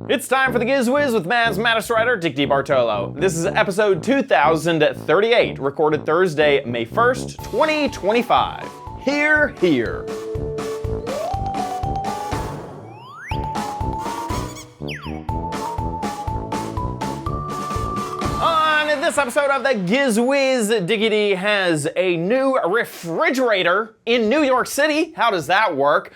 It's time for the Giz Wiz with Maz Mattis Dick DeBartolo. This is episode 2038, recorded Thursday, May 1st, 2025. Here. On this episode of the Giz Wiz, Diggity has a new refrigerator in New York City. How does that work?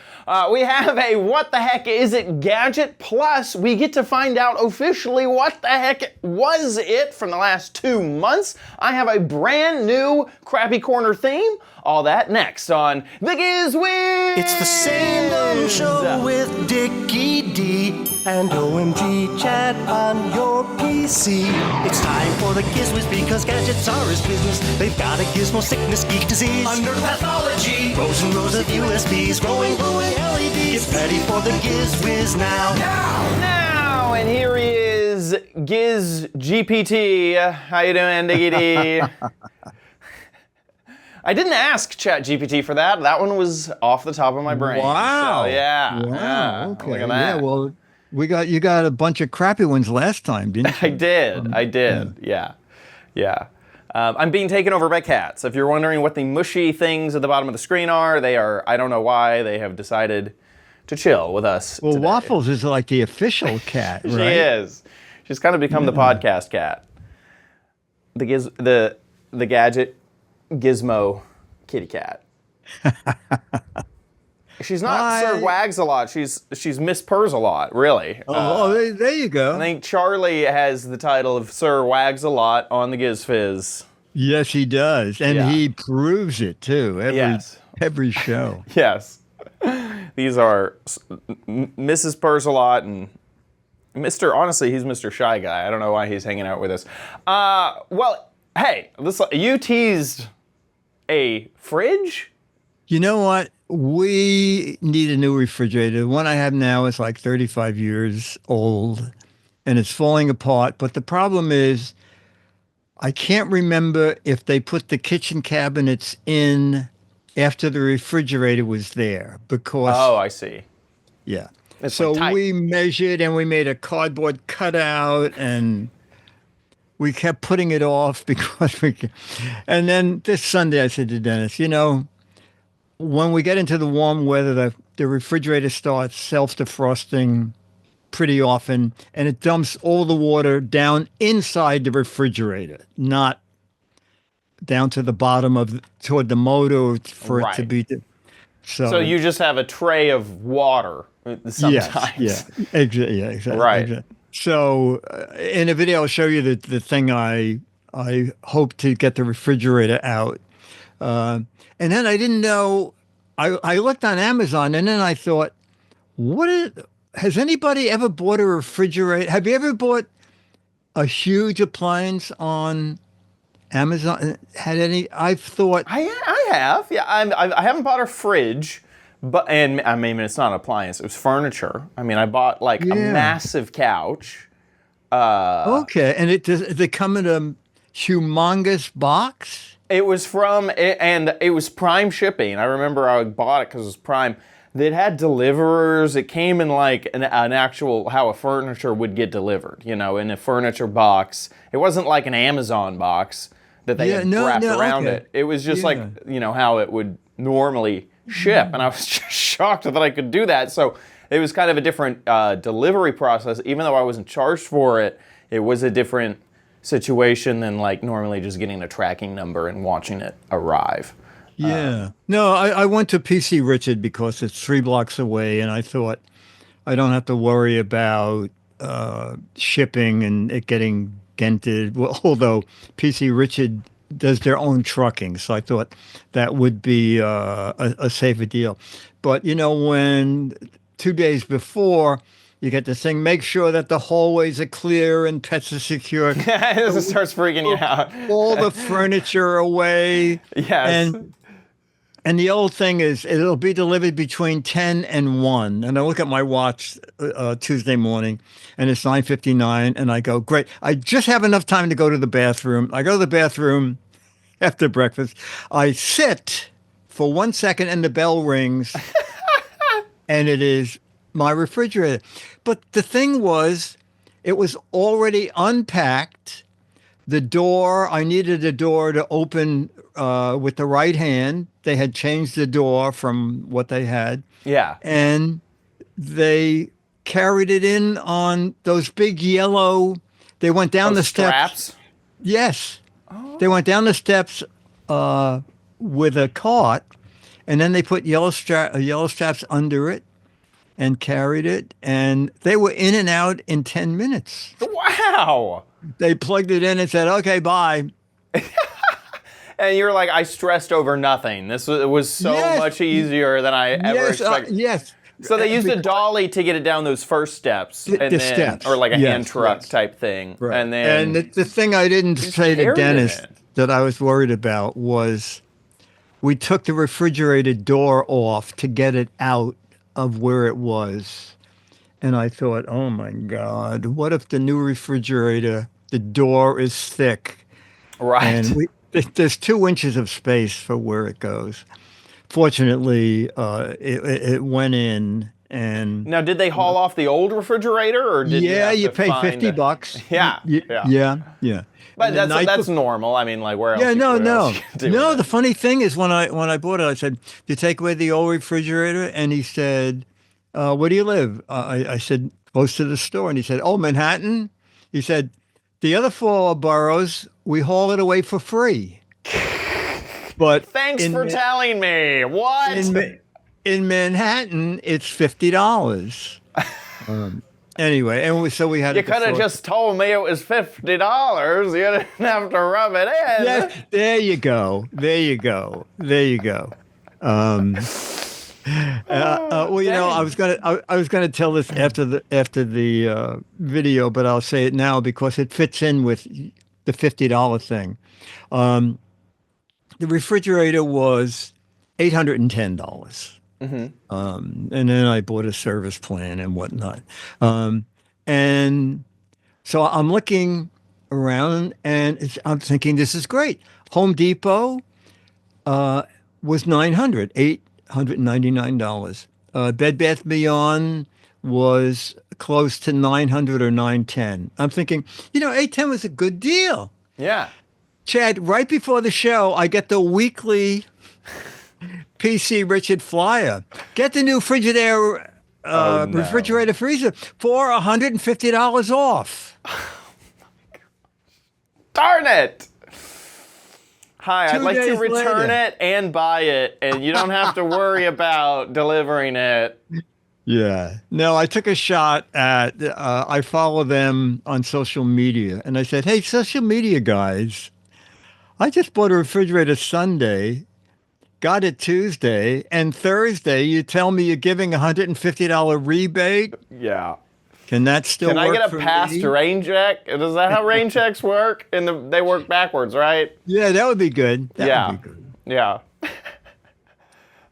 We have a what the heck is it gadget, plus we get to find out officially what the heck was it from the last 2 months. I have a brand new Crappy Corner theme. All that next on the Giz Wiz. It's the same dumb show with Dickie D and OMG chat on your PC. It's time for the Giz Wiz because gadgets are his business. They've got a gizmo sickness, geek disease, under pathology, rows and rows of USBs, glowing LEDs. Get ready for the Giz Wiz now. And here he is, Giz GPT. How you doing, Diggity? I didn't ask ChatGPT for that. That one was off the top of my brain. Wow. So, yeah. Wow. Yeah. Okay. Look at that. Yeah, well, you got a bunch of crappy ones last time, didn't you? I did. Yeah. I'm being taken over by cats. If you're wondering what the mushy things at the bottom of the screen are, they are, I don't know why, they have decided to chill with us Well, today. Waffles is like the official cat, right? She is. She's kind of become the podcast cat. The gadget gizmo kitty cat. She's not Sir Wags a lot. She's Miss Purrs a lot, really. There you go. I think Charlie has the title of Sir Wags a lot on the Giz Fizz. Yes, he does, and he proves it too. Every show. Yes. These are Mrs. Purrs a lot and Mr. Honestly, he's Mr. Shy Guy. I don't know why he's hanging out with us. Well, hey, you teased a fridge? You know what? We need a new refrigerator. The one I have now is like 35 years old, and it's falling apart. But the problem is, I can't remember if they put the kitchen cabinets in after the refrigerator was there. Because I see. Yeah. It's so like tight. We measured and we made a cardboard cutout, and we kept putting it off because and then this Sunday I said to Dennis, when we get into the warm weather, the refrigerator starts self-defrosting pretty often, and it dumps all the water down inside the refrigerator, not down to the bottom toward the motor for it to be. So you just have a tray of water sometimes. Exactly. Right. Exactly. So in a video, I'll show you the thing I hope to get the refrigerator out. And then I didn't know, I looked on Amazon, and then I thought, has anybody ever bought a refrigerator? Have you ever bought a huge appliance on Amazon? I've thought. I have. Yeah, I haven't bought a fridge. And I mean, it's not an appliance. It was furniture. I mean, I bought a massive couch. Okay, and does they come in a humongous box? It was and it was Prime shipping. I remember I bought it because it was Prime. It had deliverers. It came in like an actual, how a furniture would get delivered, in a furniture box. It wasn't like an Amazon box that they had wrapped around it. It was just like, how it would normally ship. And I was just shocked that I could do that. So it was kind of a different delivery process. Even though I wasn't charged for it, it was a different situation than like normally just getting a tracking number and watching it arrive. Yeah. No, I went to PC Richard because it's 3 blocks away, and I thought I don't have to worry about shipping and it getting dented. Well, although PC Richard does their own trucking, so I thought that would be a safer deal. But when 2 days before, you get this thing, make sure that the hallways are clear and pets are secure. It starts freaking you out. All the furniture away. Yes. And the old thing is, it'll be delivered between 10 and 1. And I look at my watch Tuesday morning, and it's 9:59, and I go, great. I just have enough time to go to the bathroom. I go to the bathroom after breakfast. I sit for 1 second, and the bell rings, and it is my refrigerator. But the thing was, it was already unpacked. The door, I needed a door to open with the right hand. They had changed the door from what they had. Yeah. And they carried it in on those big yellow, they went down the steps. Yes. Oh. They went down the steps with a cart, and then they put yellow straps under it and carried it, and they were in and out in 10 minutes. Wow. They plugged it in and said, okay, bye. And you're like, I stressed over nothing. This was so much easier than I ever expected. Yes. So they used a dolly to get it down those first steps, or like a hand truck type thing, right. And then the thing I didn't say to Dennis that I was worried about was we took the refrigerator door off to get it out of where it was, and I thought, oh my God, what if the new refrigerator, the door is thick, right? And there's 2 inches of space for where it goes. Fortunately, it went in. And now, did they haul off the old refrigerator, or did you pay $50? Yeah. But that's normal. I mean, like, where else? Yeah, no. The funny thing is, when I bought it, I said, "Do you take away the old refrigerator?" And he said, "Where do you live?" I said, "Close to the store." And he said, "Oh, Manhattan." He said, "The other 4 boroughs, we haul it away for free." But thanks for telling me. What? In Manhattan, it's $50. Anyway, and so we had. You could have just told me it was $50. You didn't have to rub it in. Yeah, there you go. Well, you know, I was gonna tell this after the video, but I'll say it now because it fits in with the $50 thing. The refrigerator was $810. Mm-hmm. And then I bought a service plan and whatnot. And so I'm looking around and I'm thinking, this is great. Home Depot was $899. Bed Bath Beyond was close to $900 or $910. I'm thinking, $810 was a good deal. Yeah. Chad, right before the show, I get the weekly PC Richard flyer. Get the new Frigidaire refrigerator freezer for $150 off. Darn it! Hi, I'd 2 like to days return later. it and buy it, and you don't have to worry about delivering it. Yeah. No, I took a shot at, I follow them on social media, and I said, hey, social media guys, I just bought a refrigerator Sunday, got it Tuesday, and Thursday you tell me you're giving $150 rebate? Yeah. Can that still work? Can I get a for past me? rain check? Is that how rain checks work? They work backwards, right? Yeah, that would be good. That would be good. Yeah.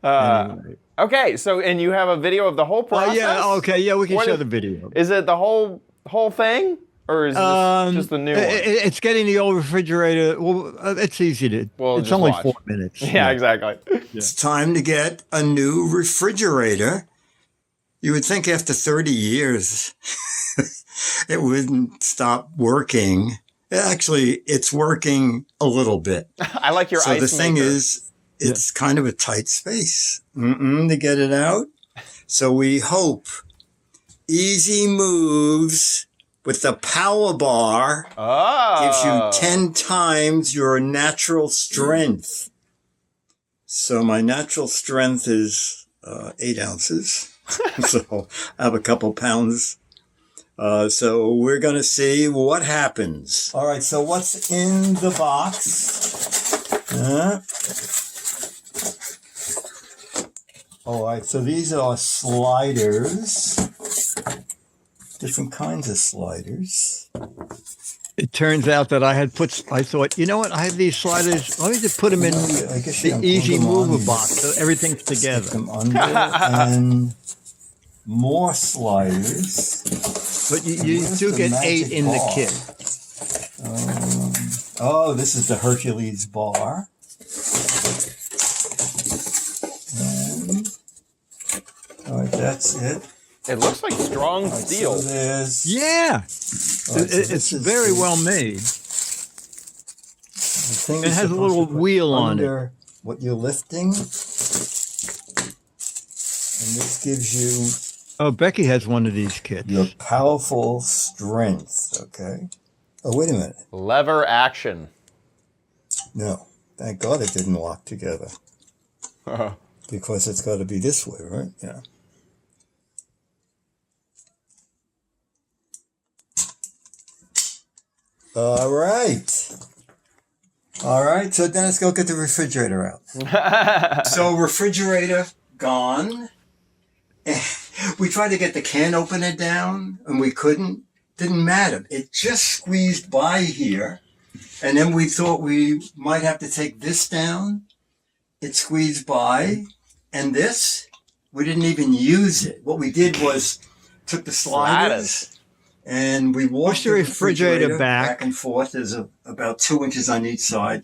Anyway. Okay, so, and you have a video of the whole process? Okay, we can show the video. Is it the whole thing? Or is this just the new one? It's getting the old refrigerator. Well, it's easy to. It's only watch. 4 minutes. Yeah, exactly. It's time to get a new refrigerator. You would think after 30 years it wouldn't stop working. Actually, it's working a little bit. I like your ice maker. So the thing is, it's kind of a tight space to get it out. So we hope Easy Moves with the power bar gives you 10 times your natural strength. So my natural strength is 8 ounces. So I have a couple pounds. So we're going to see what happens. All right, so what's in the box? All right, so these are sliders. Different kinds of sliders. It turns out that I thought, you know what? I have these sliders. Let me just put them in the Easy Mover box so everything's together. Stick them under and more sliders. But you do get 8 in the kit. This is the Hercules bar. And, all right, that's it. It looks like strong steel. So there's Yeah. It's very well made. the thing It is has a supposed little to put wheel on it. under what you're lifting, and this gives you Oh, Becky has one of these kits. your powerful strength. Okay. Oh, wait a minute. Lever action. No, thank God it didn't lock together because it's got to be this way, right? Yeah. All right. All right. So Dennis, go get the refrigerator out. So refrigerator gone. We tried to get the can opener down and we couldn't. Didn't matter. It just squeezed by here. And then we thought we might have to take this down. It squeezed by. And this, we didn't even use it. What we did was took the sliders and we washed the refrigerator back and forth. There's about 2 inches on each side.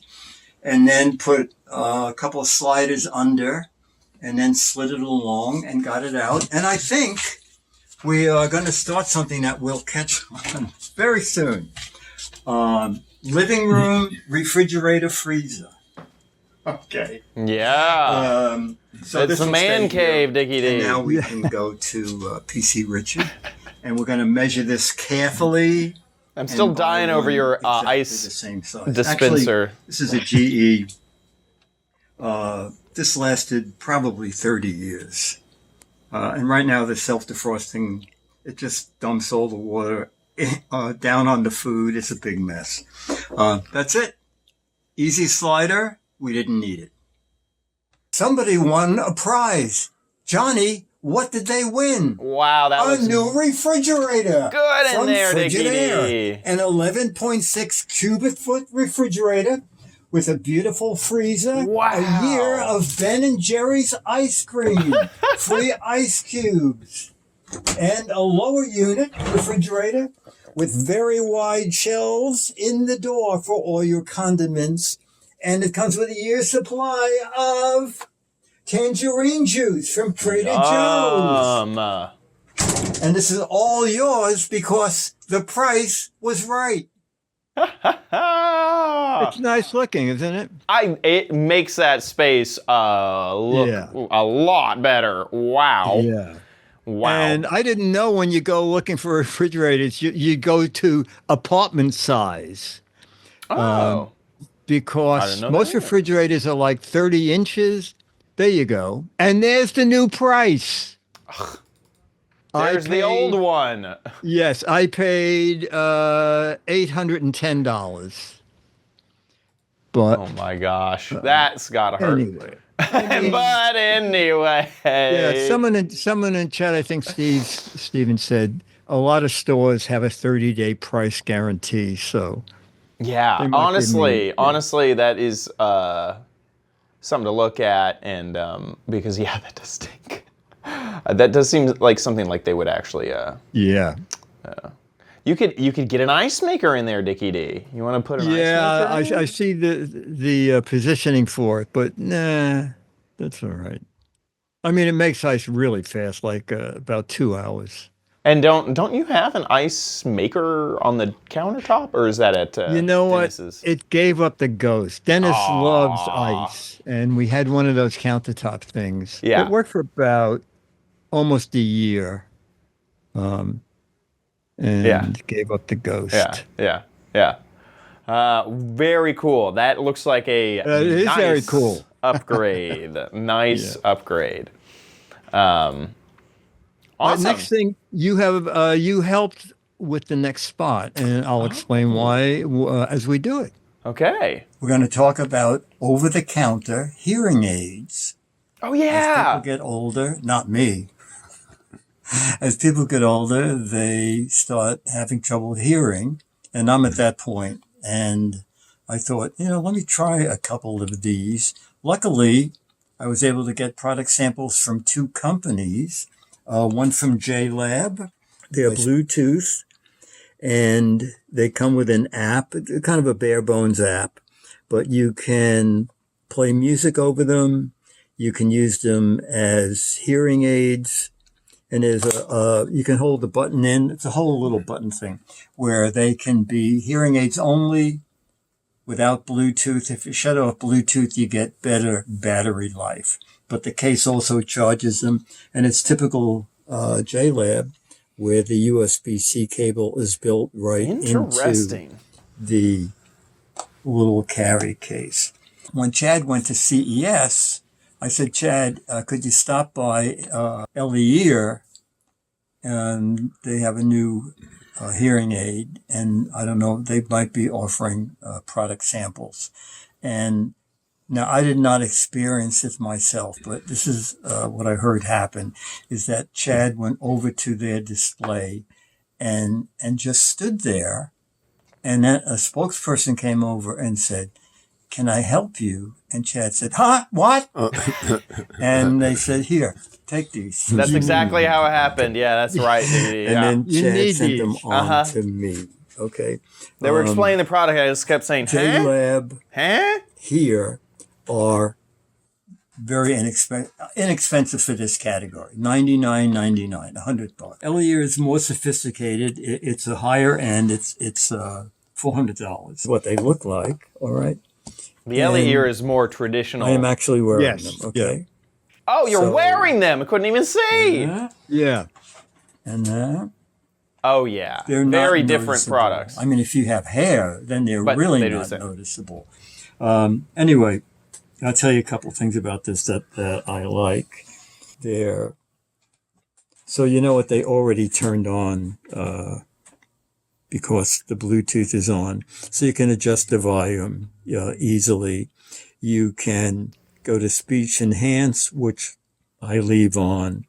And then put a couple of sliders under and then slid it along and got it out. And I think we are going to start something that will catch on very soon. Living room, refrigerator, freezer. Okay. Yeah. So It's this a will man stay cave, here. Dickie D. And now we can go to PC Richard, and we're going to measure this carefully. I'm still and buy dying over one your exactly the ice same size. dispenser. Actually, this is a GE. This lasted probably 30 years. And right now the self-defrosting, it just dumps all the water down on the food. It's a big mess. That's it. Easy slider. We didn't need it. Somebody won a prize. Johnny, what did they win? Wow, that A was new refrigerator. good in from there, Dickie Frigidaire. D. An 11.6 cubic foot refrigerator with a beautiful freezer. Wow. A year of Ben & Jerry's ice cream. Free ice cubes. And a lower unit refrigerator with very wide shelves in the door for all your condiments. And it comes with a year's supply of tangerine juice from Trader Joe's. And this is all yours because the price was right. It's nice looking, isn't it? It makes that space look a lot better. Wow. Yeah. Wow. And I didn't know when you go looking for refrigerators, you go to apartment size. Oh. Because know most that. refrigerators are like 30 inches. There you go. And there's the new price. There's the old one. Yes, I paid $810. But Oh my gosh. That's gotta hurt. anyway. But anyway. Yeah, someone in chat, I think Steven said, a lot of stores have a 30-day price guarantee. So Yeah, They might give me- honestly, that is something to look at, and because that does stink. That does seem like something like they would actually. yeah. You could get an ice maker in there, Dickie D. You want to put an Yeah, ice maker? I see the positioning for it, but nah, that's all right. I mean, it makes ice really fast, like about 2 hours. And don't you have an ice maker on the countertop, or is that at You know Dennis's? what? It gave up the ghost. Dennis loves ice, and we had one of those countertop things. Yeah. It worked for about almost a year, and gave up the ghost. Yeah. Very cool. That looks like a It is nice very cool. upgrade. Nice upgrade. Awesome. Next thing, you have you helped with the next spot, and I'll explain why as we do it. Okay. We're going to talk about over-the-counter hearing aids. Oh As yeah. people get older, not me. As people get older, they start having trouble hearing, and I'm at that point. And I thought, let me try a couple of these. Luckily, I was able to get product samples from 2 companies. One from JLab. They're Bluetooth, and they come with an app, kind of a bare bones app, but you can play music over them. You can use them as hearing aids, and there's you can hold the button in. It's a whole little button thing where they can be hearing aids only without Bluetooth. If you shut off Bluetooth, you get better battery life. But the case also charges them, and it's typical JLab, where the USB-C cable is built right into the little carry case. When Chad went to CES, I said, Chad, could you stop by Ear? And they have a new hearing aid, and I don't know, they might be offering product samples. And now, I did not experience it myself, but this is what I heard happen, is that Chad went over to their display and just stood there. And then a spokesperson came over and said, can I help you? And Chad said, huh? What? And they said, here, take these. That's exactly how it happened. Yeah, that's right. And then Chad sent them on to me. Okay. They were explaining the product. I just kept saying, JLab huh? Here are very inexpensive for this category. $99.99, $100. Ear is more sophisticated. It's a higher end. It's $400. What they look like, all right? The Ear is more traditional. I am actually wearing them, okay? Yeah. Oh, you're wearing them. I couldn't even see. Yeah. And oh, yeah. They're very not different noticeable. products. I mean, if you have hair, then they're really not noticeable. Anyway, I'll tell you a couple things about this that I like. So you know what, they already turned on because the Bluetooth is on. So you can adjust the volume easily. You can go to speech enhance, which I leave on.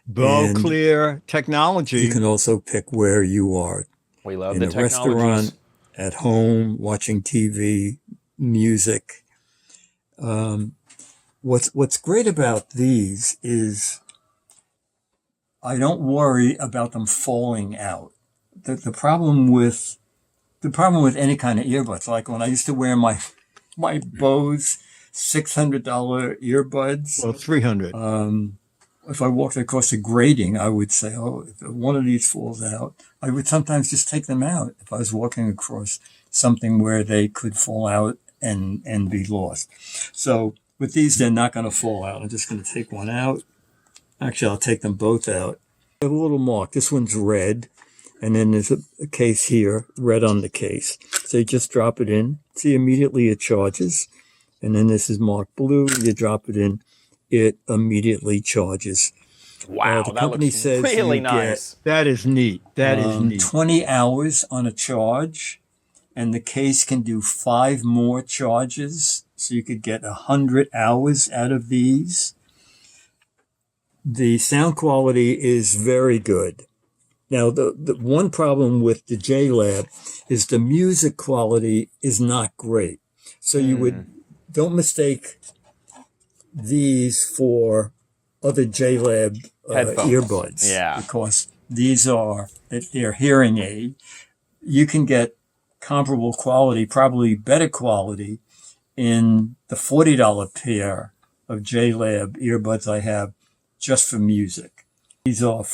Bell clear technology. You can also pick where you are. We love in the a technologies. restaurant, at home, watching TV, music. What's great about these is I don't worry about them falling out. The problem with any kind of earbuds, like when I used to wear my Bose $600 earbuds. Well, $300. If I walked across a grating, I would say, oh, if one of these falls out, I would sometimes just take them out if I was walking across something where they could fall out and be lost. So with these, they're not going to fall out. I'm just going to take one out. Actually, I'll take them both out. I have a little mark. This one's red. And then there's a case here, red on the case. So you just drop it in. See, immediately it charges. And then this is marked blue. You drop it in. It immediately charges. Wow, the company says really you nice. That is neat. That is neat. 20 hours on a charge, and the case can do 5 more charges, so you could get 100 hours out of these. The sound quality is very good. Now, the one problem with the JLab is the music quality is not great. So don't mistake these for other JLab earbuds. Yeah. Because they're hearing aid. You can get comparable quality, probably better quality, in the $40 pair of JLab earbuds I have just for music. These are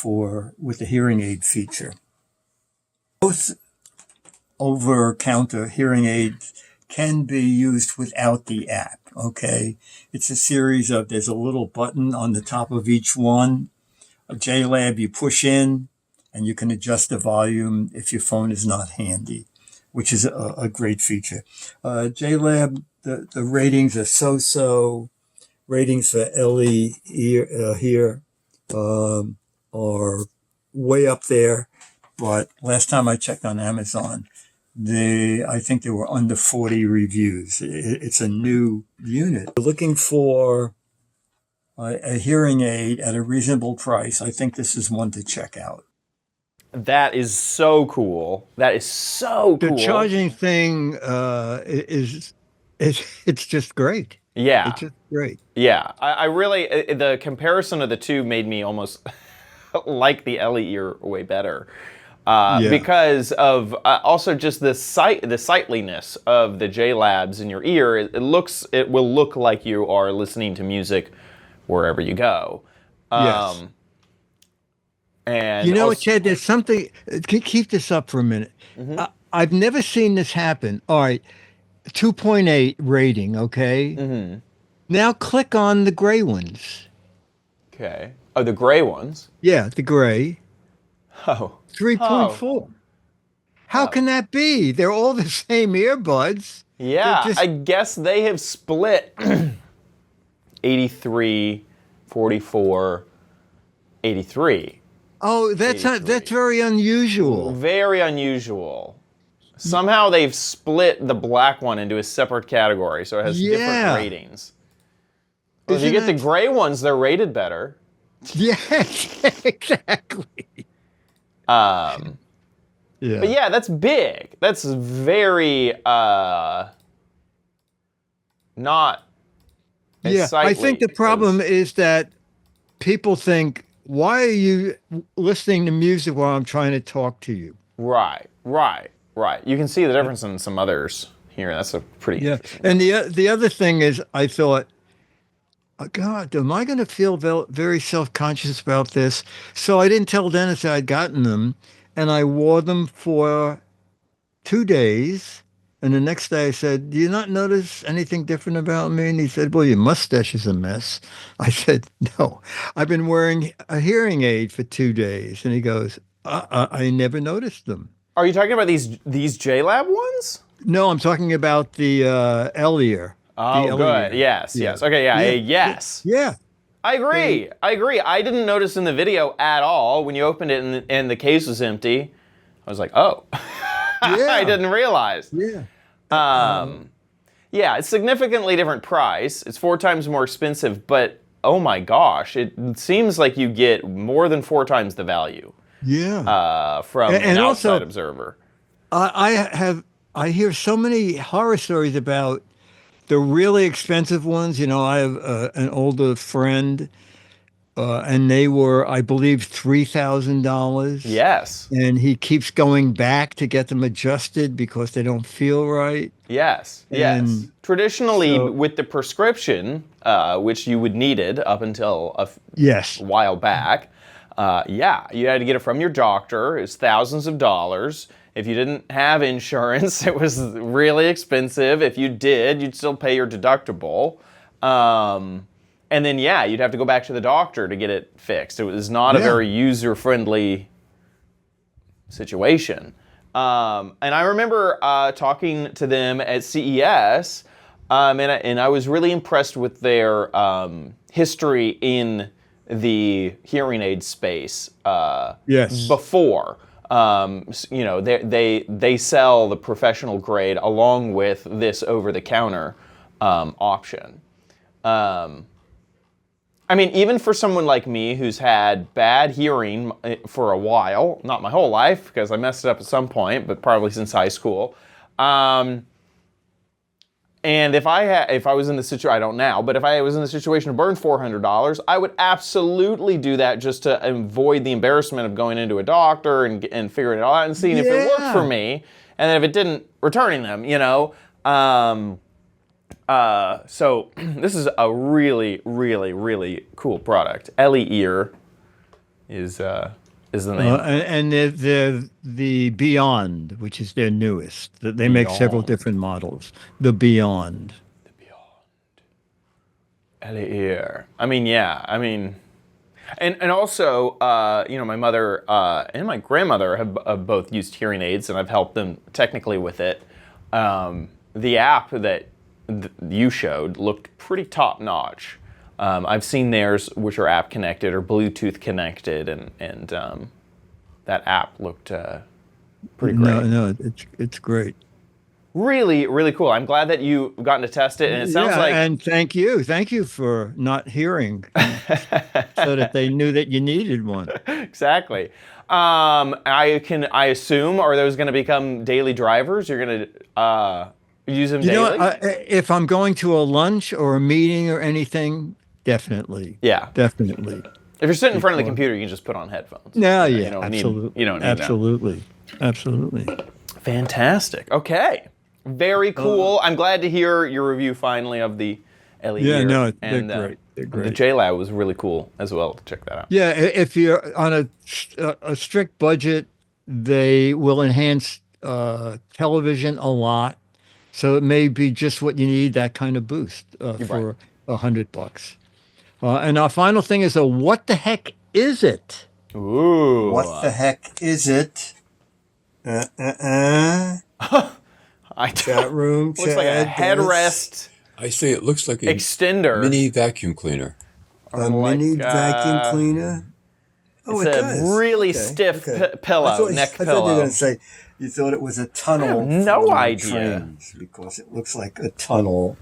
with the hearing aid feature. Both over-counter hearing aids can be used without the app, okay? It's a series there's a little button on the top of each one. A JLab you push in, and you can adjust the volume if your phone is not handy, which is a great feature. JLab, the ratings are so-so. Ratings for LE here are way up there, but last time I checked on Amazon, I think there were under 40 reviews. It's a new unit. Looking for a hearing aid at a reasonable price, I think this is one to check out. That is so cool. That is so cool. The charging thing it's just great. Yeah. It's just great. Yeah. I really, the comparison of the two made me almost like the Ear way better. Because of also just the sightliness of the JLabs in your ear. It will look like you are listening to music wherever you go. Yes. And You know what, also- Chad? There's something. Keep this up for a minute. I've never seen this happen. All right, 2.8 rating. Okay. Now click on the gray ones. okay. Oh, the gray ones. Yeah, the gray. Oh. 3.4. How can that be? They're all the same earbuds. Yeah, They're just- I guess they have split 83, 44, 83. Oh, that's not. 83. That's very unusual. Very unusual. Somehow they've split the black one into a separate category, so it has Yeah. different ratings. Well, if you Isn't get the that- gray ones, they're rated better. Yes, exactly. Um, Yeah. but yeah, that's big. That's very not. as Yeah, I think sightly the problem as- is that people think, why are you listening to music while I'm trying to talk to you? Right. You can see the difference in some others here. That's a pretty. Yeah. And the other thing is, I thought, oh, God, am I going to feel very self-conscious about this? So I didn't tell Dennis I'd gotten them, and I wore them for 2 days. And the next day I said, do you not notice anything different about me? And he said, well, your mustache is a mess. I said, no, I've been wearing a hearing aid for 2 days. And he goes, I never noticed them. Are you talking about these JLab ones? No, I'm talking about the L-ear. Oh, The good. L-ear. Yes. Okay. Yeah. Yes. Yeah. I agree. I didn't notice in the video at all when you opened it and the case was empty. I was like, oh, Yeah. I didn't realize. Yeah. Yeah, it's significantly different price. It's 4 times more expensive, but oh my gosh, it seems like you get more than 4 times the value Yeah. from And an also- outside observer. I hear so many horror stories about the really expensive ones. You know, I have an older friend, and they were, I believe, $3,000. Yes. And he keeps going back to get them adjusted because they don't feel right. Yes. And Traditionally, so- with the prescription, which you would needed up until a Yes. while back, you had to get it from your doctor. It was thousands of dollars. If you didn't have insurance, it was really expensive. If you did, you'd still pay your deductible. And then, you'd have to go back to the doctor to get it fixed. It was not a Yeah. very user-friendly situation. And I remember talking to them at CES, and I was really impressed with their history in the hearing aid space. Yes. Before, they sell the professional grade along with this over-the-counter option. I mean, even for someone like me who's had bad hearing for a while, not my whole life, because I messed it up at some point, but probably since high school. And if I was in the situation, I don't now, but if I was in the situation to burn $400, I would absolutely do that just to avoid the embarrassment of going into a doctor and figuring it all out and seeing if it worked for me, and then if it didn't, returning them. So this is a really, really, really cool product. Ellie Ear is the name. And they're the Beyond, which is their newest. They make several Beyond. different models. The Beyond. Ellie Ear. And also, my mother and my grandmother have both used hearing aids, and I've helped them technically with it. The app that you showed looked pretty top notch. I've seen theirs, which are app connected or Bluetooth connected, and that app looked pretty great. No, it's great. Really, really cool. I'm glad that you gotten to test it, and it sounds like And thank you for not hearing, so that they knew that you needed one. exactly. I assume, are those going to become daily drivers? You're going to use them You daily? know, if I'm going to a lunch or a meeting or anything, definitely. Yeah. Definitely. If you're sitting in front of the computer, you can just put on headphones. No, You yeah, don't absolutely. Need, you don't need that. Absolutely. Fantastic. Okay. Very cool. I'm glad to hear your review finally of the Ellie Yeah, Ear. no, they're and great. They're the great. JLab was really cool as well. Check that out. Yeah, if you're on a strict budget, they will enhance television a lot. So it may be just what you need, that kind of boost You're for $100. And our final thing is what the heck is it? Ooh. What the heck is it? I Chat room, looks like a Chad, headrest I say it looks like a extender. mini vacuum cleaner. A mini vacuum cleaner. Oh, It's it a does. really stiff pillow, neck I thought you were pillow. going to say you thought it was a tunnel. no for idea. trains because it looks like a tunnel.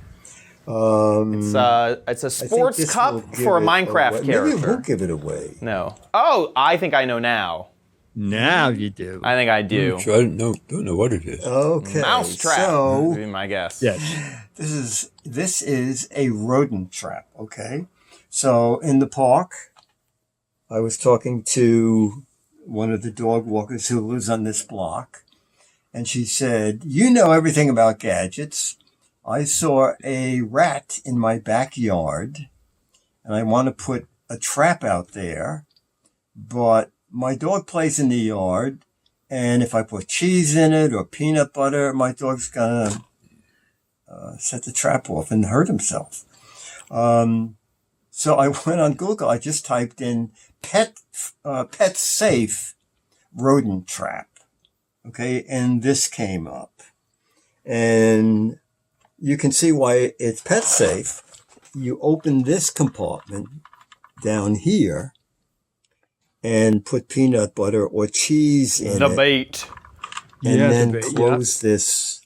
It's a I think sports this will cup give for a it Minecraft away. character. Maybe it won't give it away. No. Oh, I think I know now. Now you do. I think I do. So I don't know what it is. Okay. Mousetrap So would be my guess. Yes. this is a rodent trap. Okay. So in the park, I was talking to one of the dog walkers who lives on this block, and she said, "You know everything about gadgets. I saw a rat in my backyard, and I want to put a trap out there, but my dog plays in the yard, and if I put cheese in it or peanut butter, my dog's gonna set the trap off and hurt himself." So I went on Google. I just typed in pet safe rodent trap. Okay, and this came up, and you can see why it's pet safe. You open this compartment down here and put peanut butter or cheese in The it, bait. and Yeah, then the bait, close this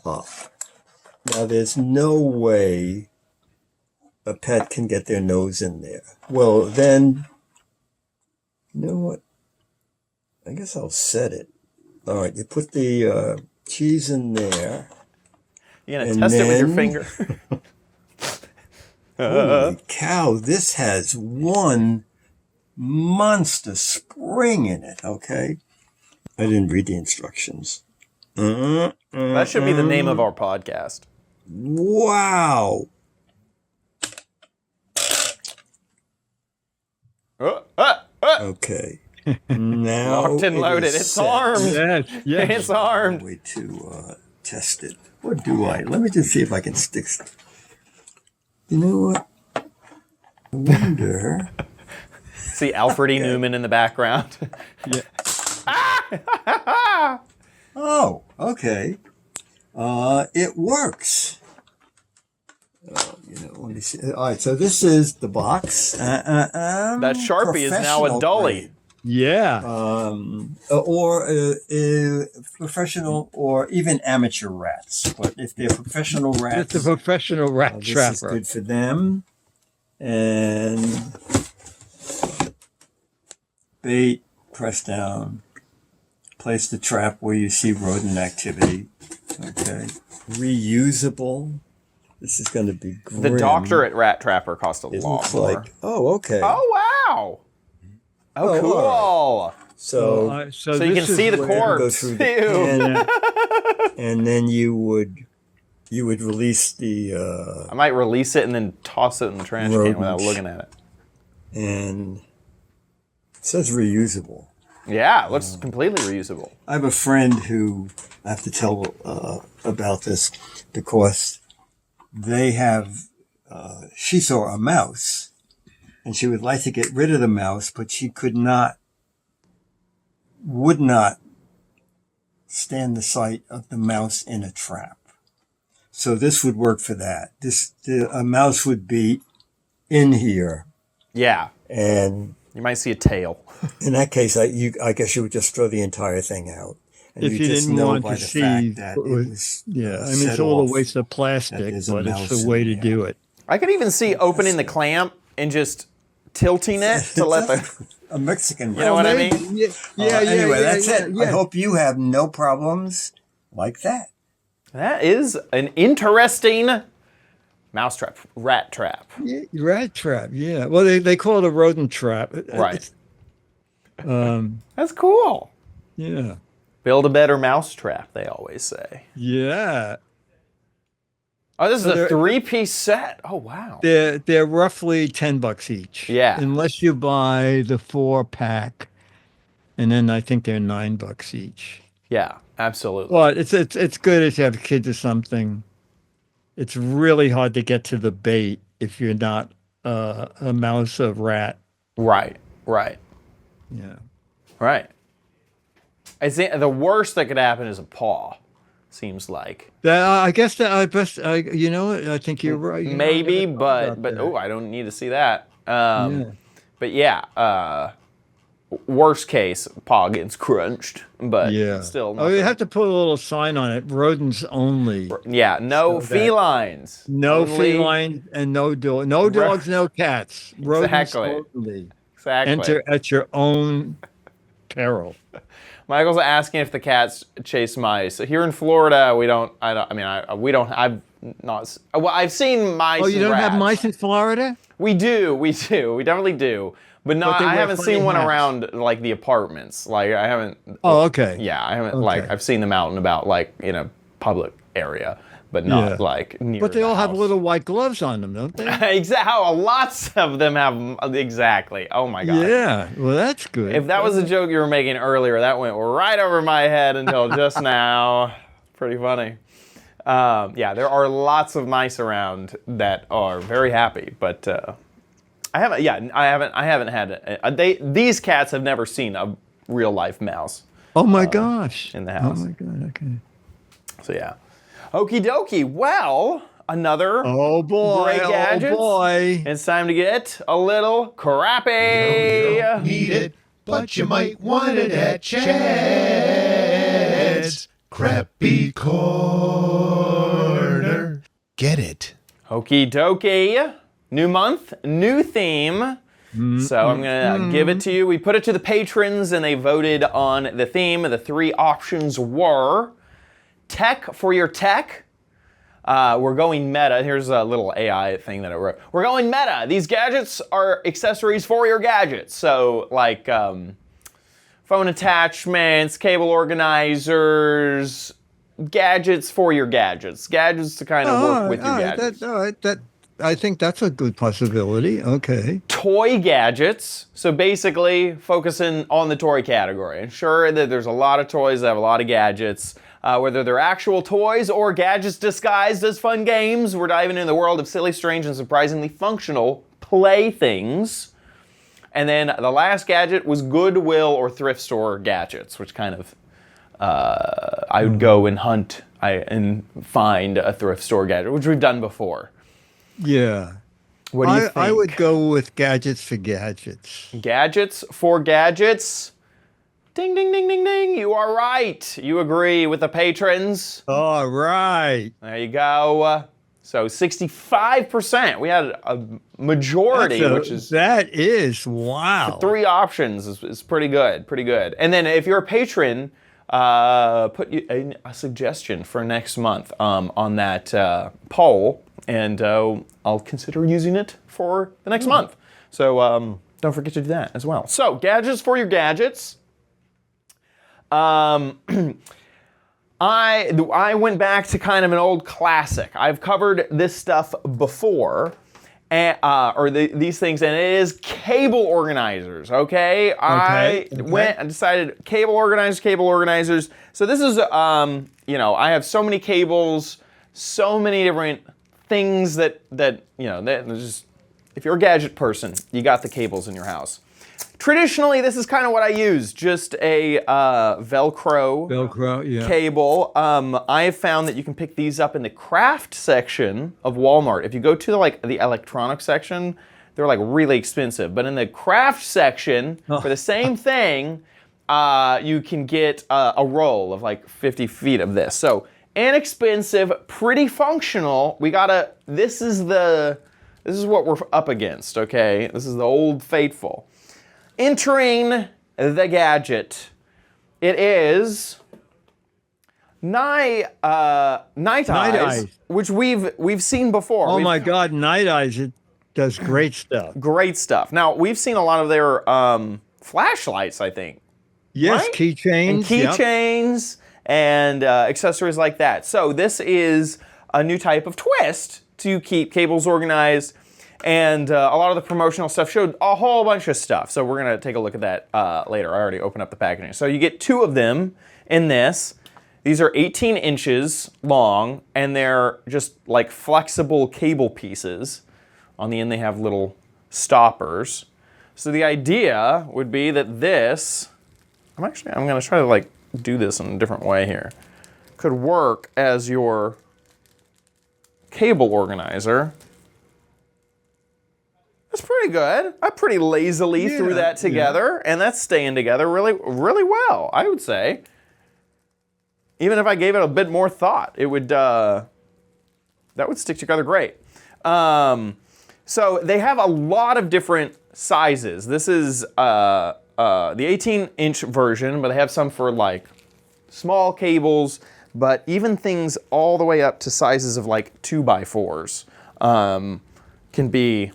up. Now, there's no way a pet can get their nose in there. Well, then, you know what? I guess I'll set it. All right, you put the cheese in there. You're going to And test it with your then- finger. Holy cow, this has one monster spring in it, okay? I didn't read the instructions. That should be the name of our podcast. Wow. Okay. Now Locked and it loaded. is It's set. armed. Yes. Yes. It's armed. Way to test it. Or do I? Let me just see if I can stick. You know what? I wonder. See Alfred E. Newman in the background. Oh, okay. It works. Let me see. All right, so this is the box. That Sharpie is now a Professional dolly. grade. Yeah. Or professional or even amateur rats. But if they're professional rats, It's a professional rat this is trapper. good for them. And bait, press down, place the trap where you see rodent activity. Okay. Reusable. This is going to be grim. The doctorate rat trapper cost a It lot looks more. like, oh, okay. Oh, wow. Oh, Oh, cool. all So, So you can this see is the where- go corpse. through the Ew. pen, and then you would release the I might release it and then toss it in the trash can without Rodents. looking at it. and it says reusable. Yeah, it looks completely reusable. I have a friend who I have to tell about this because they have. She saw a mouse, and she would like to get rid of the mouse, but she would not stand the sight of the mouse in a trap. So this would work for that. A mouse would be in here, Yeah, and you might see a tail. in that case, I guess you would just throw the entire thing out. And If you just didn't know want by to the see fact that what it was- was Yeah, I mean, set it's a little off. waste of that plastic, there's a but it's mouse the in way to there. do it. I could even see opening the clamp and just tilting it to let the. a Mexican. You know what I mean? Anyway, that's it. I yeah. hope you have no problems like that. That is an interesting mousetrap, rat trap. Yeah, rat trap, yeah. Well, they call it a rodent trap. Right. That's cool. Yeah. Build a better mousetrap, they always say. Yeah. Oh, this is So a they're- 3-piece set. Oh, wow. They're roughly $10 each. Yeah. Unless you buy the 4-pack, and then I think they're $9 each. Yeah, absolutely. Well, it's good if you have kids or something. It's really hard to get to the bait if you're not a mouse or rat. Right. Yeah. Right. I think the worst that could happen is a paw. Seems like I guess that you know what? I think you're right. maybe, but I don't need to see that. But yeah, worst case, paw gets crunched, but Yeah. still. Oh, you have to put a little sign on it. Rodents only. Yeah, no So that- felines. No Only- feline and no dog. No dogs, no cats. Rodents Exactly. only. Exactly. Enter at your own peril. Michael's asking if the cats chase mice. Here in Florida, we don't. We don't. I've not. Well, I've seen mice. Oh, you and don't have rats. mice in Florida? We do. We definitely do. But not. they I wear haven't funny seen one hats. around like the apartments. Like I haven't. Oh, okay. Yeah, I haven't. Okay. Like I've seen them out and about, like in a public area, but not Yeah. like near. But they the all have house. little white gloves on them, don't they? Exactly. Lots of them have exactly. Oh my god. Yeah. Well, that's good. If that was a joke you were making earlier, that went right over my head until just now. Pretty funny. Yeah, there are lots of mice around that are very happy, but I haven't. Yeah, I haven't had. These cats have never seen a real life mouse Oh my gosh. in the house. Oh my god. Okay. So yeah. Okie dokie. Well, another Oh boy. great gadgets. Oh boy. It's time to get a little crappy. Need it, but you might want it at Chad's Crappy Corner. Get it. Okie dokie. New month, new theme. So I'm going to give it to you. We put it to the patrons and they voted on the theme. The 3 options were tech for your tech. We're going meta. Here's a little AI thing that I wrote. We're going meta. These gadgets are accessories for your gadgets. So like phone attachments, cable organizers, gadgets for your gadgets. Gadgets to kind of work with your gadgets. I think that's a good possibility. Okay. Toy gadgets. So basically focusing on the toy category. Ensure that there's a lot of toys that have a lot of gadgets. Whether they're actual toys or gadgets disguised as fun games, we're diving into the world of silly, strange, and surprisingly functional playthings. And then the last gadget was Goodwill or thrift store gadgets, which kind of I would go and hunt and find a thrift store gadget, which we've done before. Yeah. What do you think? I would go with gadgets for gadgets. Gadgets for gadgets. Ding, ding, ding, ding, ding. You are right. You agree with the patrons. All right. There you go. So 65%. We had a majority, which is that is wow. 3 options is pretty good. Pretty good. And then if you're a patron, put a suggestion for next month on that poll, and I'll consider using it for the next month. So don't forget to do that as well. So gadgets for your gadgets. I went back to kind of an old classic. I've covered this stuff before, these things, and it is cable organizers. Okay, I went and decided cable organizers. So this is, I have so many cables, so many different things that just, if you're a gadget person, you got the cables in your house. Traditionally, this is kind of what I use, just a Velcro yeah. cable. I have found that you can pick these up in the craft section of Walmart. If you go to the electronics section, they're like really expensive. But in the craft section, for the same thing, you can get a roll of like 50 feet of this. So inexpensive, pretty functional. This is what we're up against, okay? This is the old faithful. Entering the gadget, it is night eyes, which we've seen before. Oh my God, Night Eyes! It does great stuff. Great stuff. Now we've seen a lot of their flashlights, I think. Yes, right? keychains. And keychains and accessories like that. So this is a new type of twist to keep cables organized. And a lot of the promotional stuff showed a whole bunch of stuff. So we're going to take a look at that later. I already opened up the packaging. So you get 2 of them in this. These are 18 inches long, and they're just like flexible cable pieces. On the end, they have little stoppers. So the idea would be that this, I'm going to try to like do this in a different way here, could work as your cable organizer. That's pretty good. I pretty lazily threw that together, and that's staying together really, really well, I would say. Even if I gave it a bit more thought, it would that would stick together great. So they have a lot of different sizes. This is the 18-inch version, but they have some for like small cables, but even things all the way up to sizes of like 2x4s can be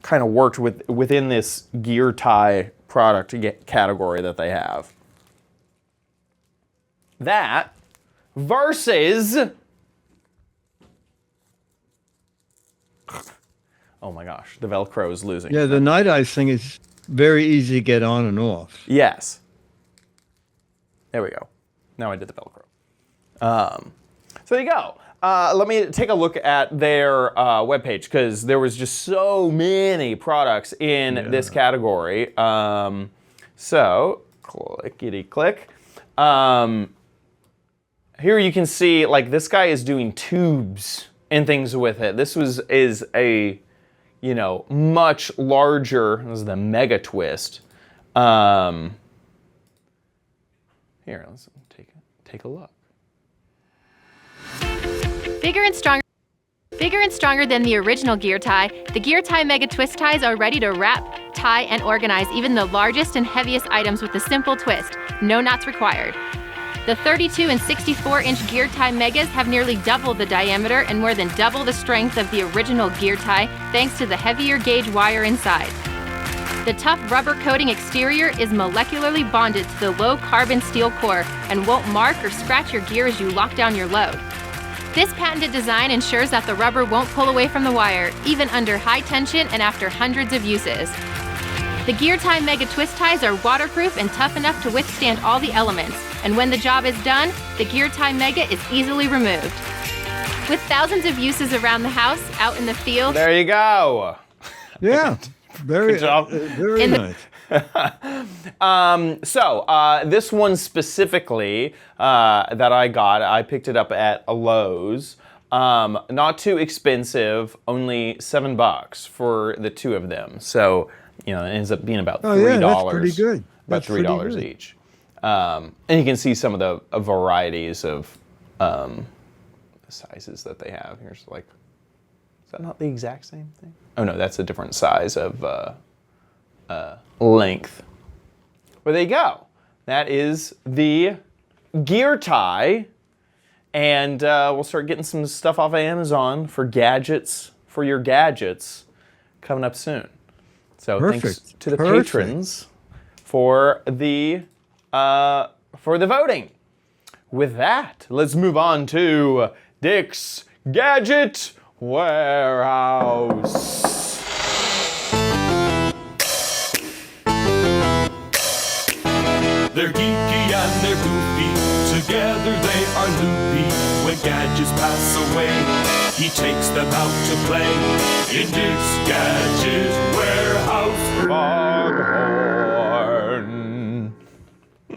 kind of worked within this gear tie product category that they have. That versus, oh my gosh, the Velcro is losing. Yeah, the Night Eyes thing is very easy to get on and off. Yes. There we go. Now I did the Velcro. So there you go. Let me take a look at their webpage, because there was just so many products in this category. So clickety click. Here you can see, like, this guy is doing tubes and things with it. This is a, you know, much larger. This is the Mega Twist. Here, let's take a look. Bigger and stronger than the original gear tie, the Gear Tie Mega Twist ties are ready to wrap, tie, and organize even the largest and heaviest items with a simple twist. No knots required. The 32 and 64-inch Gear Tie Megas have nearly double the diameter and more than double the strength of the original Gear Tie, thanks to the heavier gauge wire inside. The tough rubber coating exterior is molecularly bonded to the low carbon steel core and won't mark or scratch your gear as you lock down your load. This patented design ensures that the rubber won't pull away from the wire, even under high tension and after hundreds of uses. The Gear Tie Mega Twist ties are waterproof and tough enough to withstand all the elements, and when the job is done, the Gear Tie Mega is easily removed. With thousands of uses around the house, out in the field, There you go. Yeah, very, Good job. very nice. So this one specifically that I got, I picked it up at a Lowe's. Not too expensive, only $7 for the 2 of them. So, you know, it ends up being about $3. Yeah, that's pretty good. About That's pretty $3 good. each. And you can see some of the varieties of the sizes that they have. Here's like, is that not the exact same thing? Oh no, that's a different size of length. Well, there you go. That is the gear tie. And we'll start getting some stuff off of Amazon for gadgets, for your gadgets, coming up soon. So thanks Perfect. to the Perfect. patrons for the voting. With that, let's move on to Dick's Gadget Warehouse. They're geeky and they're goofy, together they are loopy. When gadgets pass away, he takes them out to play. In Dick's Gadget Warehouse. Foghorn.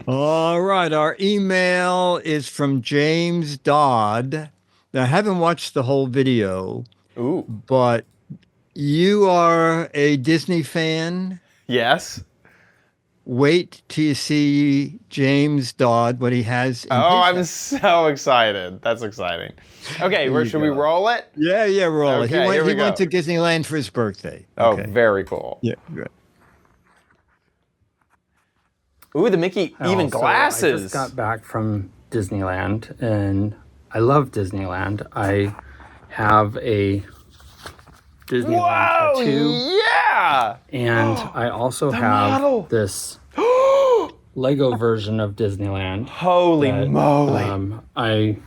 All right, our email is from James Dodd. Now, I haven't watched the whole video, Ooh, but you are a Disney fan. yes. Wait till you see James Dodd, what he has in Oh, I'm his so excited. That's exciting. Okay, where you should we go. roll it? Yeah, roll it. Okay, He here we went go. to Disneyland for his birthday. Oh, Okay. very cool. Yeah, good. Ooh, the Mickey even So glasses. I just got back from Disneyland, and I love Disneyland. I have a Disneyland Whoa, tattoo, yeah! and I also have model. this Lego version of Disneyland Holy that moly. I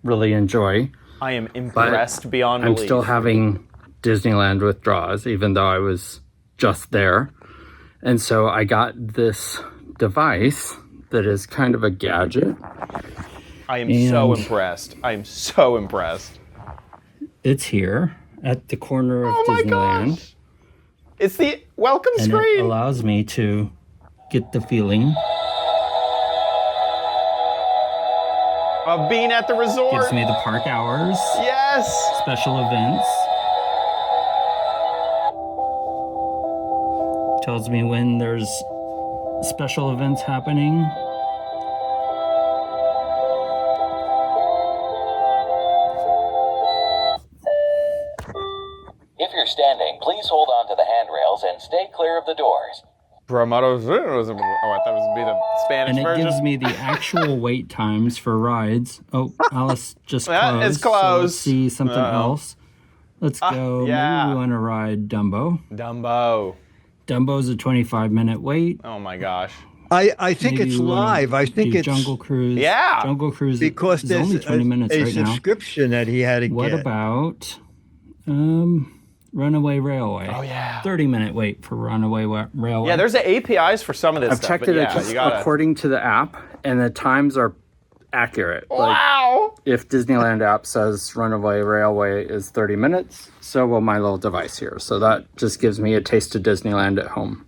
really enjoy. I am impressed beyond I'm belief. still having Disneyland withdrawals, even though I was just there. And so I got this device that is kind of a gadget. I am so impressed. I am so impressed. It's here at the corner of Disneyland. Gosh. It's the welcome And screen. it allows me to get the feeling. Of being at the resort. Gives me the park hours. Yes. Special events. Tells me when there's special events happening. If you're standing, please hold on to the handrails and stay clear of the doors. Promotos. Oh, I thought it was be the Spanish And it version. gives me the actual wait times for rides. Oh, Alice just closed. It's closed. So let's see something else. Let's go. yeah. Maybe we want to ride Dumbo. Dumbo. Dumbo's a 25-minute wait. Oh my gosh. I think Maybe it's we wanna live. I think do it's Jungle Cruise. Yeah. Jungle Cruise because is there's only 20 minutes a right now. subscription that he had to What get. about Runaway Railway? Oh yeah. 30-minute wait for Runaway Railway. Yeah, there's the APIs for some of this I've stuff. checked but it yeah, you gotta... according to the app, and the times are accurate. Wow. If Disneyland app says Runaway Railway is 30 minutes, so will my little device here. So that just gives me a taste of Disneyland at home.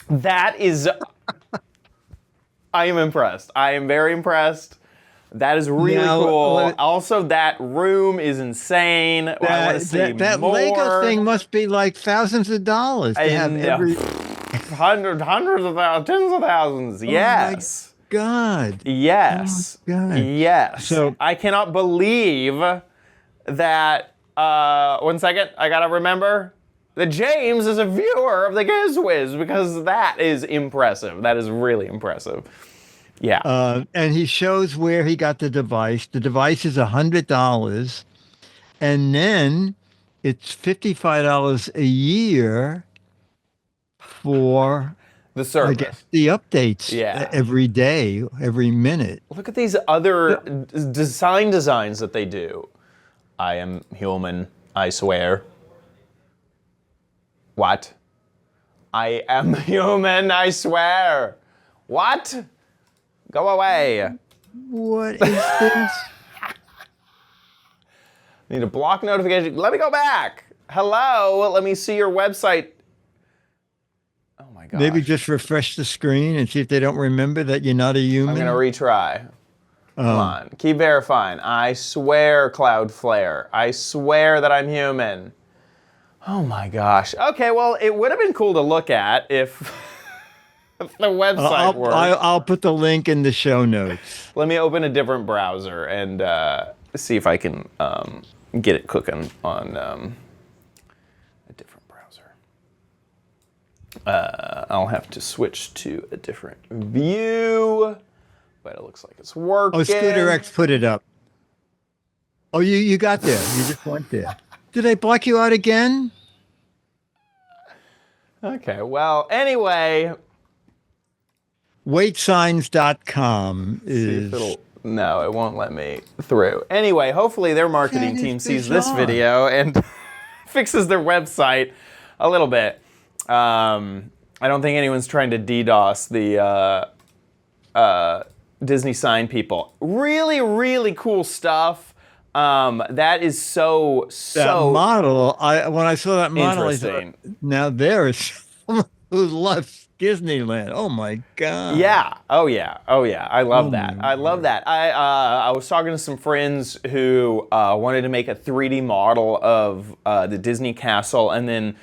That is... I am impressed. I am very impressed. That is really Now, cool. Also, that room is insane. I want to see that more. Lego thing must be like thousands of dollars to have every. Hundreds of thousands, tens of thousands. Yes. God. Yes. Oh, God. Yes. So- I cannot believe that. 1 second. I gotta remember that James is a viewer of the Giz Wiz because that is impressive. That is really impressive. Yeah. And he shows where he got the device. The device is $100, and then it's $55 a year for the service. I guess the updates. Yeah. Every day, every minute. Look at these other designs that they do. I am human, I swear. What? I am human, I swear. What? Go away. What is this? Need a block notification. Let me go back. Hello, let me see your website. Oh my god. Maybe just refresh the screen and see if they don't remember that you're not a human. I'm gonna retry. Come on, keep verifying. I swear, Cloudflare. I swear that I'm human. Oh my gosh. Okay, well, it would have been cool to look at if, if the website worked. I'll put the link in the show notes. Let me open a different browser and see if I can get it cooking on a different browser. I'll have to switch to a different view, but it looks like it's working. Oh, Scooter X put it up. Oh, you got there. You just went there. Did they block you out again? Okay, well, anyway. Waitsigns.com is... No, it won't let me through. Anyway, hopefully their marketing team sees this video and fixes their website a little bit. I don't think anyone's trying to DDoS the Disney sign people. Really, really cool stuff. That is so that model. When I saw that model, I thought, interesting. now there is someone who loves Disneyland. Oh my God. Yeah. Oh yeah. Oh yeah. I love that. I love that. I was talking to some friends who wanted to make a 3D model of the Disney castle and then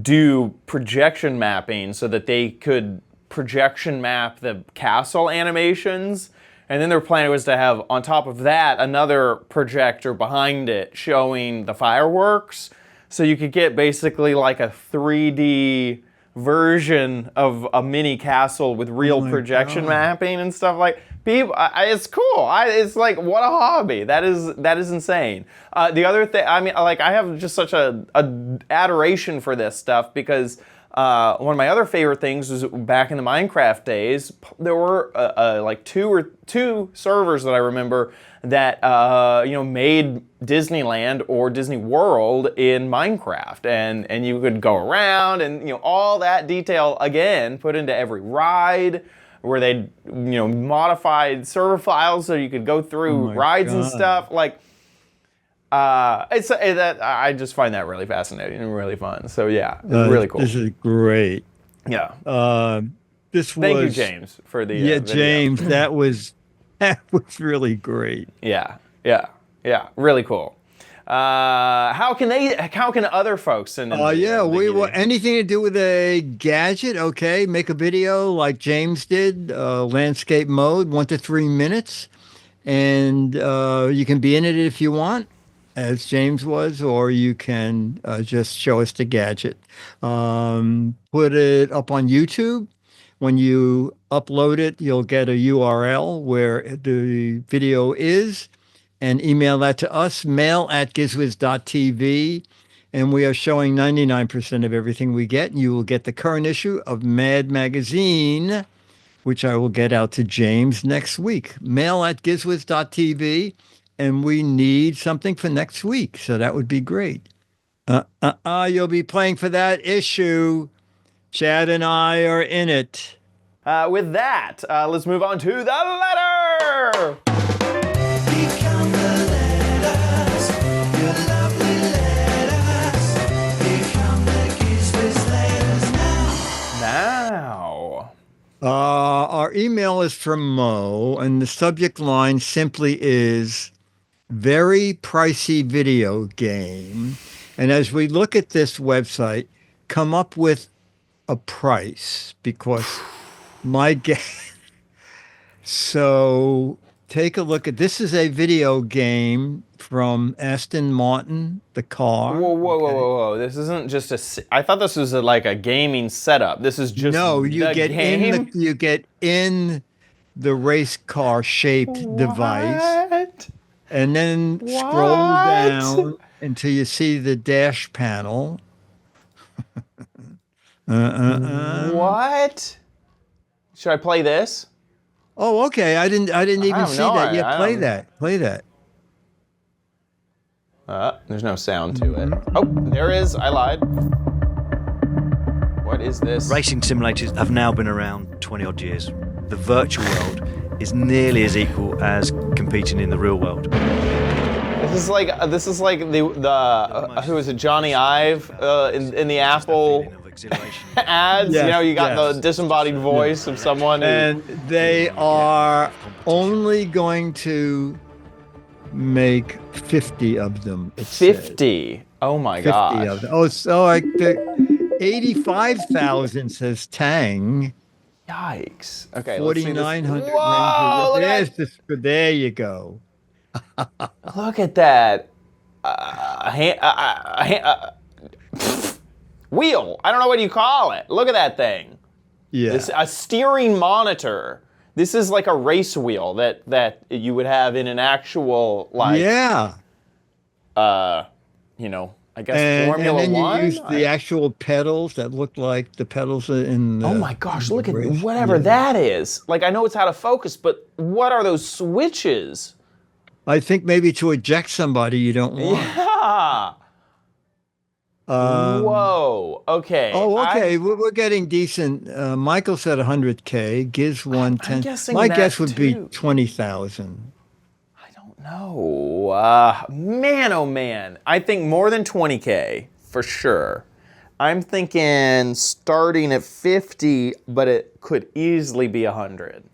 do projection mapping so that they could projection map the castle animations. And then their plan was to have, on top of that, another projector behind it showing the fireworks. So you could get basically like a 3D version of a mini castle with real projection mapping and stuff like. People, it's cool. It's like, what a hobby. That is insane. The other thing, I mean, like I have just such a adoration for this stuff because one of my other favorite things was back in the Minecraft days. There were like two servers that I remember that made Disneyland or Disney World in Minecraft, and you could go around and all that detail again put into every ride, where they modified server files so you could go through rides and stuff. Like I just find that really fascinating and really fun. So yeah, it's really cool. This is great. Yeah. Thank you, James, for the video. James. That was really great. Yeah, really cool. How can other folks send in? Anything to do with a gadget, okay, make a video like James did, landscape mode, 1 to 3 minutes, and you can be in it if you want, as James was, or you can just show us the gadget. Put it up on YouTube. When you upload it, you'll get a URL where the video is, and email that to us, mail@gizwiz.tv. And we are showing 99% of everything we get. You will get the current issue of Mad Magazine, which I will get out to James next week. Mail@gizwiz.tv. And we need something for next week. So that would be great. You'll be playing for that issue. Chad and I are in it. With that, let's move on to the letter. Become the letters, your lovely letters. Become the Giz Wiz letters now. Our email is from Mo, and the subject line simply is very pricey video game. And as we look at this website, come up with a price, because my guess. So take a look at this. Is a video game from Aston Martin, the car. Whoa! This isn't just I thought this was like a gaming setup. This is just you get game? you get in the race car shaped device, and then scroll down until you see the dash panel. What? Should I play this? Oh, okay. I didn't even see that yet. Play that. There's no sound to it. Oh, there is. I lied. What is this? Racing simulators have now been around 20 odd years. The virtual world is nearly as equal as competing in the real world. This is like the who is it, Johnny Ive in the Apple ads. Yes, you got the disembodied voice of someone. And they are only going to make 50 of them. 50. Oh my god. 50 of them. Oh, so like the 85,000 says Tang. Yikes. Okay. 4,900. Whoa! There you go. Look at that. Wheel. I don't know what you call it. Look at that thing. Yeah. A steering monitor. This is like a race wheel that you would have in an actual I guess Formula and then One. You use the actual pedals that look like the pedals in the. Oh my gosh! Look at whatever that is. Like, I know it's out of focus, but what are those switches? I think maybe to eject somebody you don't want. Yeah. Whoa. Okay. Oh, okay. We're getting decent. Michael said 100K. Giz 110. My guess would be 20,000. I don't know. Man, oh man. I think more than 20K for sure. I'm thinking starting at 50, but it could easily be 100.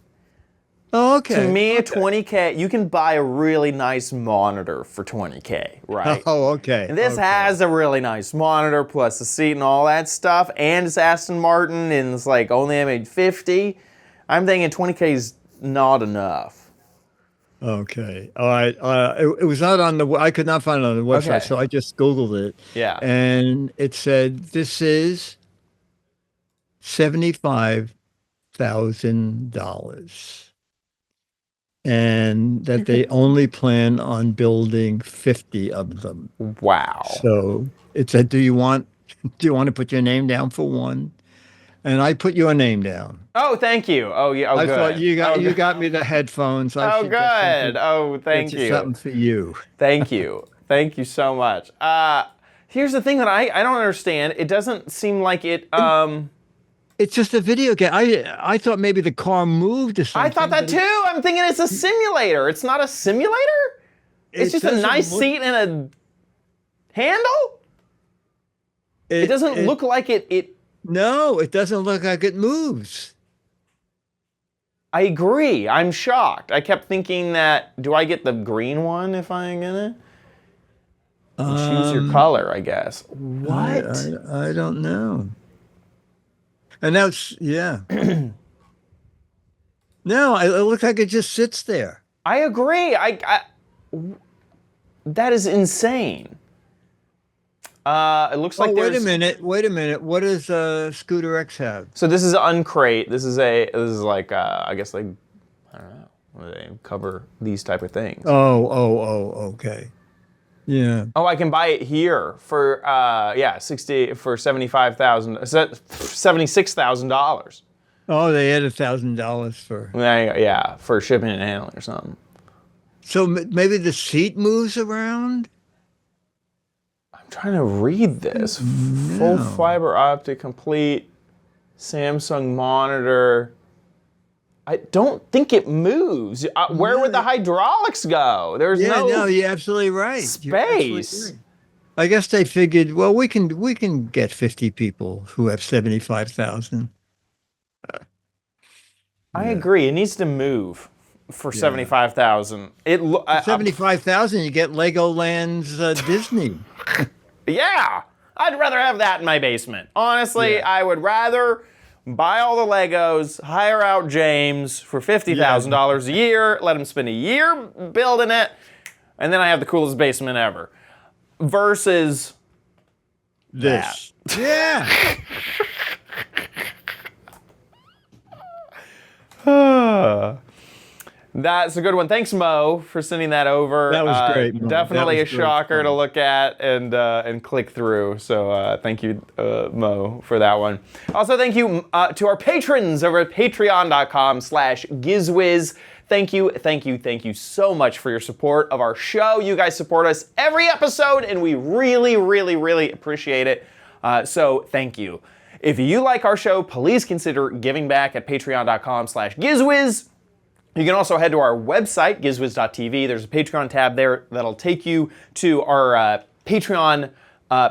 Oh, okay. To me, 20K, you can buy a really nice monitor for 20K, right? Oh, okay. And this has a really nice monitor, plus the seat and all that stuff, and it's Aston Martin, and it's like only I made 50. I'm thinking 20K is not enough. Okay. All right. It was not on the. I could not find it on the website, so I just Googled it. Yeah. And it said this is $75,000. And that they only plan on building 50 of them. Wow. So it said, do you want Do you want to put your name down for one? And I put your name down. Oh, thank you. Oh, yeah. Oh, I good. thought you got Oh, you good. got me the headphones. I Oh, should get good. Oh, thank get you. Something for you. Thank you. Thank you so much. Here's the thing that I don't understand. It doesn't seem like it. It's just a video game. I thought maybe the car moved or something. I thought that too. I'm thinking it's a simulator. It's not a simulator? It's just a nice seat and a handle? It doesn't look like it. No, it doesn't look like it moves. I agree. I'm shocked. I kept thinking that, do I get the green one if I'm gonna? Choose your color, I guess. What? I don't know. And that's, yeah. No, it looks like it just sits there. I agree. That is insane. It looks like wait a minute. What does Scooter X have? So this is Uncrate. This is like I guess like I don't know. They cover these type of things. Oh, okay. Yeah. Oh, I can buy it here for $76,000. Oh, they had $1,000 for. Yeah, for shipping and handling or something. So maybe the seat moves around. I'm trying to read this. No. Full fiber optic complete Samsung monitor. I don't think it moves. Where would the hydraulics go? There's no. You're absolutely right. Space. Right. I guess they figured, well, we can get 50 people who have 75,000. I agree. It needs to move for 75,000. 75,000, you get Legoland's Disney. Yeah, I'd rather have that in my basement. Honestly, I would rather buy all the Legos, hire out James for $50,000 a year, let him spend a year building it, and then I have the coolest basement ever. Versus this. Yeah. That's a good one. Thanks, Mo, for sending that over. That was great, Mo. Definitely That was a shocker to look at and click through. So thank you, Mo, for that one. Also, thank you to our patrons over at patreon.com/Giz Wiz. Thank you so much for your support of our show. You guys support us every episode, and we really, really, really appreciate it. So thank you. If you like our show, please consider giving back at patreon.com/Giz Wiz. You can also head to our website, gizwiz.tv. There's a Patreon tab there that'll take you to our Patreon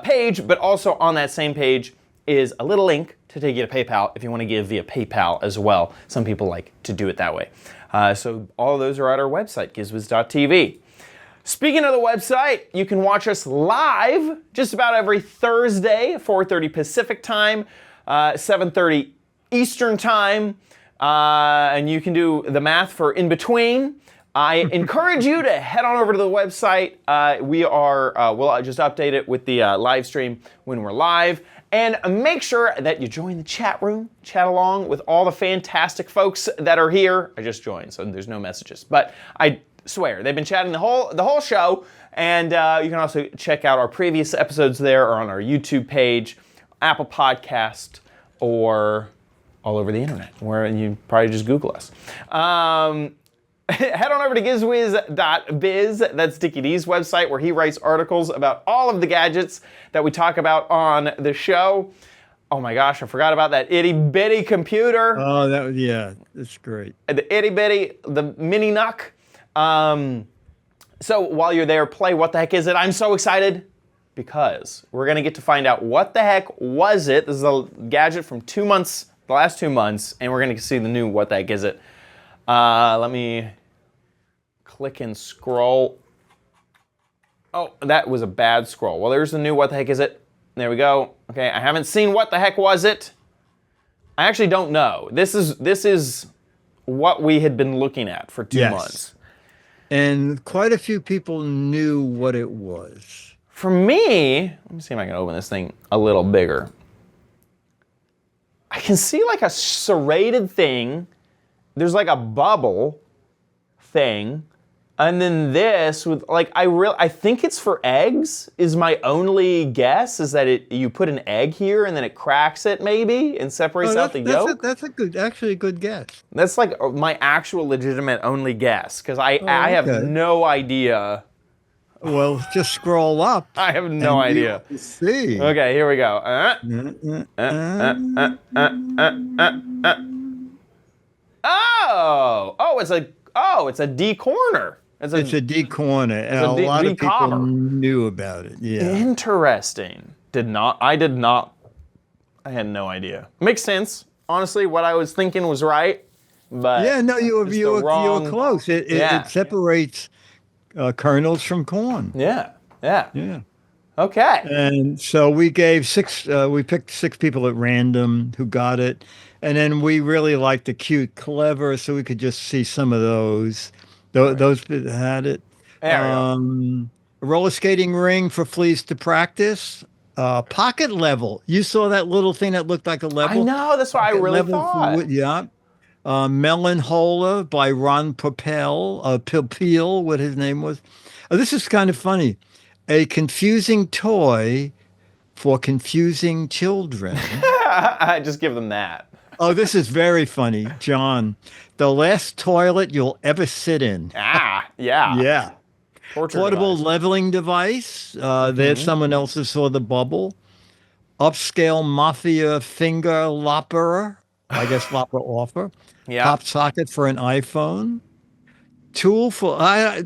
page, but also on that same page is a little link to take you to PayPal if you want to give via PayPal as well. Some people like to do it that way. So all of those are at our website, gizwiz.tv. Speaking of the website, you can watch us live just about every Thursday, 4:30 Pacific time, 7:30 Eastern time. And you can do the math for in between. I encourage you to head on over to the website. We'll just update it with the live stream when we're live. And make sure that you join the chat room, chat along with all the fantastic folks that are here. I just joined, so there's no messages. But I swear, they've been chatting the whole show. And you can also check out our previous episodes there or on our YouTube page, Apple Podcast, or all over the internet, where you probably just Google us. Head on over to gizwiz.biz. That's Dickie D's website, where he writes articles about all of the gadgets that we talk about on the show. Oh my gosh, I forgot about that itty bitty computer. Oh, that's great. The itty bitty, the mini nuck. So while you're there, play What the Heck Is It? I'm so excited because we're gonna get to find out what the heck was it. This is a gadget from the last 2 months, and we're gonna see the new What the Heck Is It. Let me click and scroll. Oh, that was a bad scroll. Well, there's the new What the Heck Is It. There we go. Okay, I haven't seen What the Heck Was It. I actually don't know. This is what we had been looking at for 2 months. And quite a few people knew what it was. For me, let me see if I can open this thing a little bigger. I can see like a serrated thing. There's like a bubble thing And then this with like I think it's for eggs. Is my only guess is that you put an egg here and then it cracks it maybe and separates out the yolk. That's a good guess. That's like my actual legitimate only guess because I have okay. no idea. Well, just scroll up. I have no idea. See. Okay, here we go. It's a D corner. It's a D corner, and a lot of people knew about it. Yeah. Interesting. I had no idea. Makes sense. Honestly, what I was thinking was right, but yeah, no, you were close. It separates kernels from corn. Yeah. Yeah. Okay. And so we gave we picked 6 people at random who got it. And then we really liked the cute, clever, so we could just see some of those. Those had it. A roller skating ring for fleas to practice. Pocket level. You saw that little thing that looked like a level? I know. That's what I really thought. Yeah. Melon Hola by Ron Peel, what his name was. This is kind of funny. A confusing toy for confusing children. I just give them that. Oh, this is very funny, John. The last toilet you'll ever sit in. Yeah. Yeah. Torture Portable device. leveling device. There's someone else who saw the bubble. Upscale mafia finger lopper. I guess lopper offer. Yeah. Pop socket for an iPhone. Tool for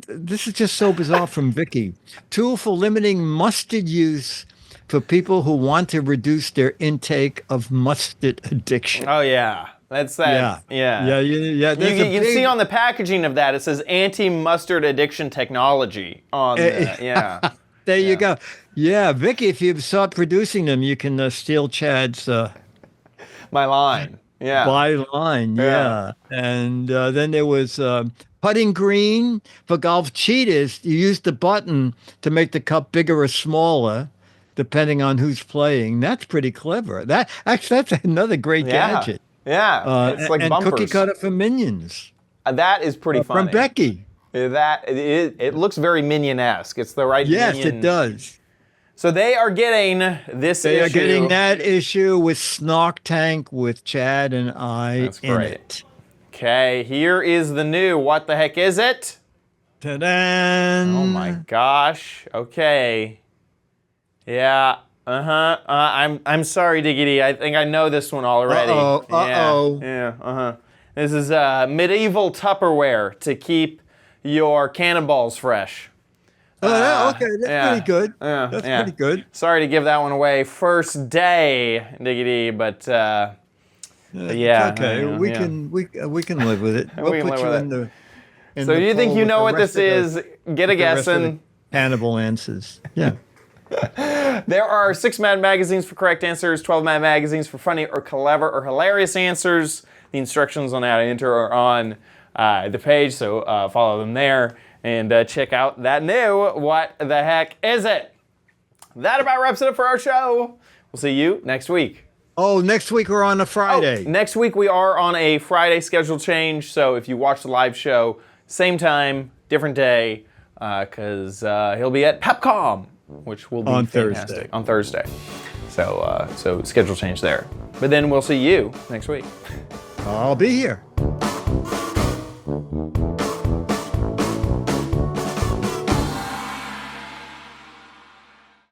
this is just so bizarre from Vicky. Tool for limiting mustard use for people who want to reduce their intake of mustard addiction. Oh yeah, that's that. Yeah. Yeah. You can see on the packaging of that it says anti-mustard addiction technology on the, yeah. There you go. Yeah, Vicky, if you start producing them, you can steal Chad's my line. Yeah. By line. Yeah. And then there was putting green for golf cheaters. You use the button to make the cup bigger or smaller, depending on who's playing. That's pretty clever. That's another great gadget. Yeah, it's like and bumpers. cookie cutter for Minions. That is pretty funny. From Becky. It looks very Minion-esque. It's the right Yes, Minion. it does. So they are getting this issue. They are getting that issue with Snark Tank with Chad and I That's in great. it. Okay, here is the new. What the heck is it? Ta-da! Oh my gosh. Okay. Yeah. I'm sorry, Diggity. I think I know this one already. Yeah. This is medieval Tupperware to keep your cannonballs fresh. Okay, that's pretty good. That's pretty good. Sorry to give that one away first day, Diggity, but yeah. Okay, we can live with it. We'll put you in the. So you think you know what this is? Get a guessing. Hannibal answers. Yeah. There are 6 Mad magazines for correct answers, 12 Mad magazines for funny or clever or hilarious answers. The instructions on how to enter are on the page, so follow them there and check out that new What the Heck Is It? That about wraps it up for our show. We'll see you next week. Oh, next week we're on a Friday. Next week we are on a Friday schedule change, so if you watch the live show, same time, different day, because he'll be at Pepcom, which will be fantastic. On Thursday. So schedule change there. But then we'll see you next week. I'll be here.